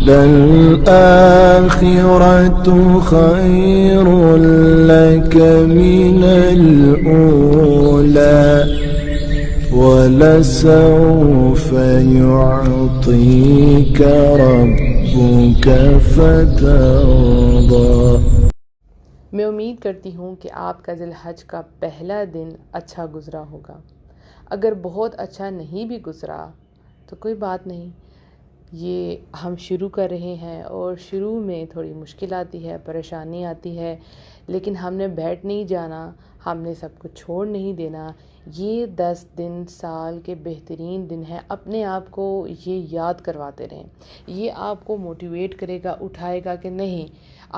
للآخرة خير لك من الأولى ولسوف يعطيك ربك فترضى۔ میں امید کرتی ہوں کہ آپ کا ذی الحج کا پہلا دن اچھا گزرا ہوگا۔ اگر بہت اچھا نہیں بھی گزرا تو کوئی بات نہیں، یہ ہم شروع کر رہے ہیں اور شروع میں تھوڑی مشکل آتی ہے، پریشانی آتی ہے، لیکن ہم نے بیٹھ نہیں جانا، ہم نے سب کچھ چھوڑ نہیں دینا۔ یہ 10 دن سال کے بہترین دن ہیں، اپنے آپ کو یہ یاد کرواتے رہیں۔ یہ آپ کو موٹیویٹ کرے گا، اٹھائے گا کہ نہیں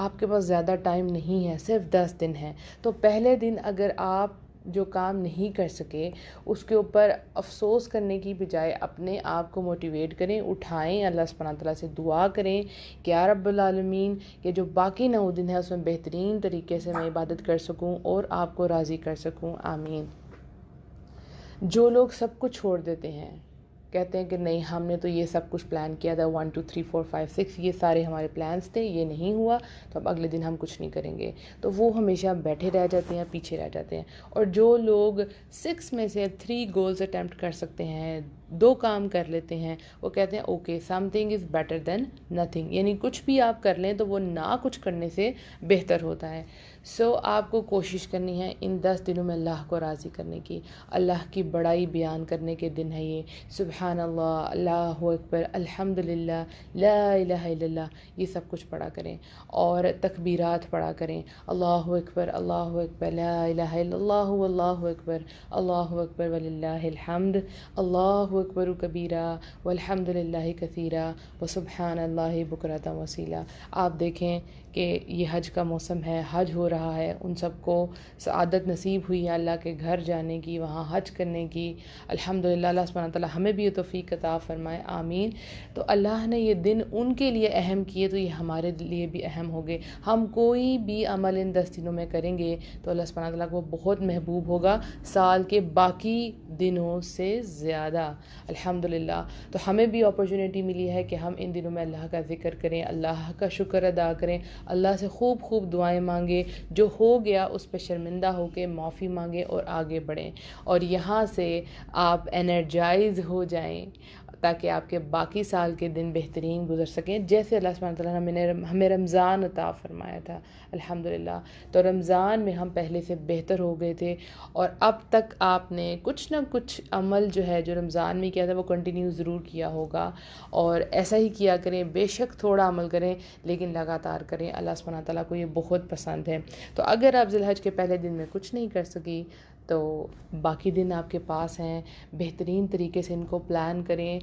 آپ کے پاس زیادہ ٹائم نہیں ہے، صرف 10 دن ہے۔ تو پہلے دن اگر آپ جو کام نہیں کر سکے اس کے اوپر افسوس کرنے کی بجائے اپنے آپ کو موٹیویٹ کریں، اٹھائیں، اللہ سبحانہ تعالیٰ سے دعا کریں کہ یا رب العالمین کہ جو باقی 9 دن ہے اس میں بہترین طریقے سے میں عبادت کر سکوں اور آپ کو راضی کر سکوں، آمین۔ جو لوگ سب کچھ چھوڑ دیتے ہیں، کہتے ہیں کہ نہیں ہم نے تو یہ سب کچھ پلان کیا تھا، 1 2 3 4 5 6 یہ سارے ہمارے پلانس تھے، یہ نہیں ہوا تو اب اگلے دن ہم کچھ نہیں کریں گے، تو وہ ہمیشہ بیٹھے رہ جاتے ہیں، پیچھے رہ جاتے ہیں۔ اور جو لوگ 6 میں سے 3 گولز اٹیمپٹ کر سکتے ہیں، 2 کام کر لیتے ہیں، وہ کہتے ہیں okay some thing is better than nothing, یعنی کچھ بھی آپ کر لیں تو وہ نہ کچھ کرنے سے بہتر ہوتا ہے۔ آپ کو کوشش کرنی ہے ان 10 دنوں میں اللہ کو راضی کرنے کی، اللہ کی بڑائی بیان کرنے کے دن ہے یہ۔ سبحان اللہ، اللہ اکبر، الحمدللہ، لا الہ الا اللہ، یہ سب کچھ پڑھا کریں اور تکبیرات پڑھا کریں، اللہ اکبر، لا الہ الا اللہ، واللہ اکبر وللہ الحمد، اللہ اکبر کبیرہ والحمدللہ کثیرہ وسبحان اللہ بکرۃ وصیلا۔ آپ دیکھیں کہ یہ حج کا موسم ہے، حج ہو رہا ہے، ان سب کو سعادت نصیب ہوئی ہے اللہ کے گھر جانے کی، وہاں حج کرنے کی، الحمدللہ۔ اللہ سبحانہ تعالیٰ ہمیں بھی یہ توفیق عطا فرمائے، آمین۔ تو اللہ نے یہ دن ان کے لیے اہم کیے تو یہ ہمارے لیے بھی اہم ہوگے۔ ہم کوئی بھی عمل ان 10 دنوں میں کریں گے تو اللہ سبحانہ تعالیٰ کو بہت محبوب ہوگا، سال کے باقی دنوں سے زیادہ، الحمدللہ۔ تو ہمیں بھی اپرچونیٹی ملی ہے کہ ہم ان دنوں میں اللہ کا ذکر کریں، اللہ کا شکر ادا کریں، اللہ سے خوب خوب دعائیں مانگیں، جو ہو گیا اس پہ شرمندہ ہو کے معافی مانگیں اور آگے بڑھیں، اور یہاں سے آپ انرجائز ہو جائیں تاکہ آپ کے باقی سال کے دن بہترین گزر سکیں، جیسے اللہ سبحانہ تعالیٰ نے ہمیں رمضان عطا فرمایا تھا، الحمدللہ۔ تو رمضان میں ہم پہلے سے بہتر ہو گئے تھے، اور اب تک آپ نے کچھ نہ کچھ عمل جو ہے جو رمضان میں کیا تھا وہ کنٹینیو ضرور کیا ہوگا، اور ایسا ہی کیا کریں، بے شک تھوڑا عمل کریں لیکن لگاتار کریں، اللہ سبحانہ تعالیٰ کو یہ بہت پسند ہے۔ تو اگر آپ ذی الحج کے پہلے دن میں کچھ نہیں کر سکی تو باقی دن آپ کے پاس ہیں، بہترین طریقے سے ان کو پلان کریں،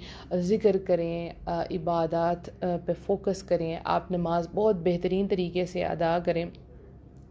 ذکر کریں، عبادات پہ فوکس کریں، آپ نماز بہت بہترین طریقے سے ادا کریں،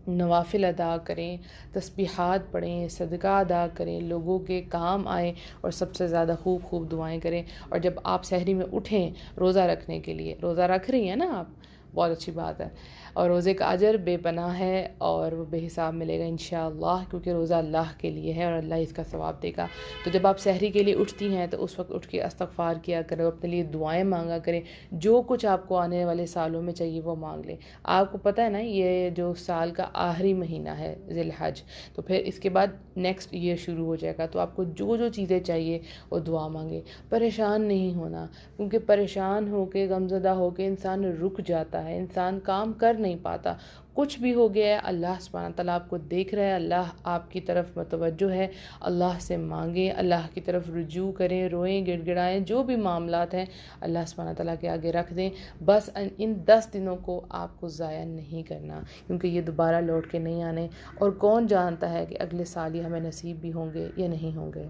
نوافل ادا کریں، تسبیحات پڑھیں، صدقہ ادا کریں، لوگوں کے کام آئیں، اور سب سے زیادہ خوب خوب دعائیں کریں۔ اور جب آپ سحری میں اٹھیں روزہ رکھنے کے لیے، روزہ رکھ رہی ہیں نا آپ، بہت اچھی بات ہے، اور روزے کا اجر بے پناہ ہے اور وہ بے حساب ملے گا انشاءاللہ، کیونکہ روزہ اللہ کے لیے ہے اور اللہ اس کا ثواب دے گا۔ تو جب آپ سحری کے لیے اٹھتی ہیں تو اس وقت اٹھ کے استغفار کیا کریں، اپنے لیے دعائیں مانگا کریں، جو کچھ آپ کو آنے والے سالوں میں چاہیے وہ مانگ لیں۔ آپ کو پتہ ہے نا یہ جو سال کا آخری مہینہ ہے ذی الحج، تو پھر اس کے بعد نیکسٹ ایئر شروع ہو جائے گا، تو آپ کو جو جو چیزیں چاہیے وہ دعا مانگیں، پریشان نہیں ہونا، کیونکہ پریشان ہو کے غمزدہ ہو کے انسان رک جاتا ہے، انسان کام کر نہیں پاتا۔ کچھ بھی ہو گیا ہے، اللہ سبحانہ تعالیٰ آپ کو دیکھ رہا ہے، اللہ آپ کی طرف متوجہ ہے، اللہ سے مانگیں، اللہ کی طرف رجوع کریں، روئیں، گڑ گڑائیں، جو بھی معاملات ہیں اللہ سبحانہ تعالیٰ کے آگے رکھ دیں، بس ان 10 دنوں کو آپ کو ضائع نہیں کرنا، کیونکہ یہ دوبارہ لوٹ کے نہیں آنے، اور کون جانتا ہے کہ اگلے سال یہ ہمیں نصیب بھی ہوں گے یا نہیں ہوں گے۔